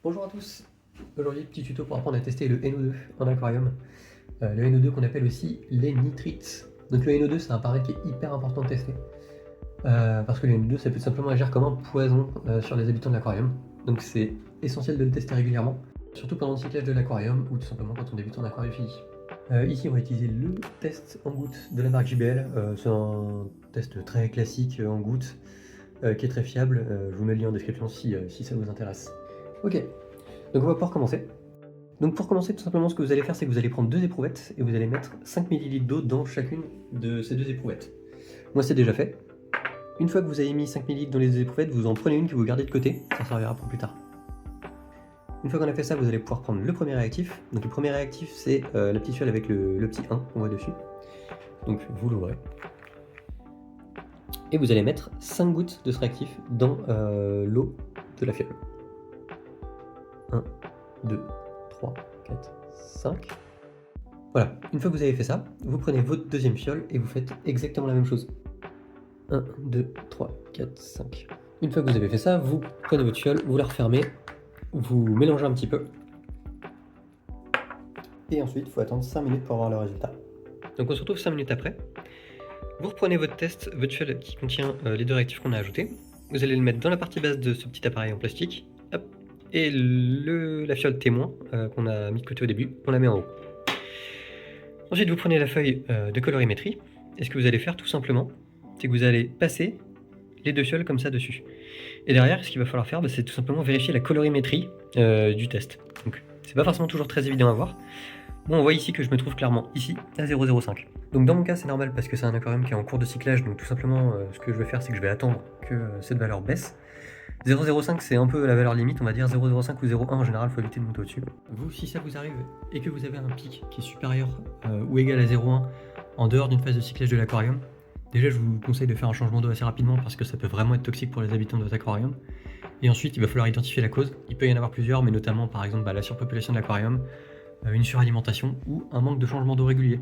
Bonjour à tous. Aujourd'hui, petit tuto pour apprendre à tester le NO2 en aquarium. Le NO2 qu'on appelle aussi les nitrites. Donc le NO2 c'est un paramètre qui est hyper important de tester. Parce que le NO2 ça peut tout simplement agir comme un poison sur les habitants de l'aquarium. Donc c'est essentiel de le tester régulièrement. Surtout pendant le cyclage de l'aquarium ou tout simplement quand on débute en aquariophilie. Ici on va utiliser le test en gouttes de la marque JBL. C'est un test très classique en gouttes qui est très fiable. Je vous mets le lien en description si ça vous intéresse. Ok, donc on va pouvoir commencer. Donc pour commencer, tout simplement, ce que vous allez faire, c'est que vous allez prendre 2 éprouvettes et vous allez mettre 5 ml d'eau dans chacune de ces 2 éprouvettes. Moi, c'est déjà fait. Une fois que vous avez mis 5 ml dans les 2 éprouvettes, vous en prenez une que vous gardez de côté, ça servira pour plus tard. Une fois qu'on a fait ça, vous allez pouvoir prendre le premier réactif. Donc le premier réactif, c'est la petite fiole avec le petit 1 qu'on voit dessus. Donc vous l'ouvrez. Et vous allez mettre 5 gouttes de ce réactif dans l'eau de la fiole. 1, 2, 3, 4, 5. Voilà, une fois que vous avez fait ça, vous prenez votre deuxième fiole et vous faites exactement la même chose. 1, 2, 3, 4, 5. Une fois que vous avez fait ça, vous prenez votre fiole, vous la refermez, vous mélangez un petit peu. Et ensuite, il faut attendre 5 minutes pour avoir le résultat. Donc on se retrouve 5 minutes après. Vous reprenez votre test, votre fiole qui contient les 2 réactifs qu'on a ajoutés. Vous allez le mettre dans la partie basse de ce petit appareil en plastique. Hop. Et la fiole témoin qu'on a mis de côté au début, on la met en haut. Ensuite, vous prenez la feuille de colorimétrie, et ce que vous allez faire tout simplement, c'est que vous allez passer les 2 fioles comme ça dessus. Et derrière, ce qu'il va falloir faire, c'est tout simplement vérifier la colorimétrie du test. Donc, c'est pas forcément toujours très évident à voir. Bon, on voit ici que je me trouve clairement ici à 0,05. Donc dans mon cas, c'est normal parce que c'est un aquarium qui est en cours de cyclage, donc tout simplement, ce que je vais faire, c'est que je vais attendre que cette valeur baisse. 0,05 c'est un peu la valeur limite, on va dire 0,05 ou 0,1 en général, il faut éviter de monter au-dessus. Vous, si ça vous arrive et que vous avez un pic qui est supérieur ou égal à 0,1 en dehors d'une phase de cyclage de l'aquarium, déjà je vous conseille de faire un changement d'eau assez rapidement parce que ça peut vraiment être toxique pour les habitants de votre aquarium. Et ensuite, il va falloir identifier la cause. Il peut y en avoir plusieurs, mais notamment par exemple la surpopulation de l'aquarium, une suralimentation ou un manque de changement d'eau régulier.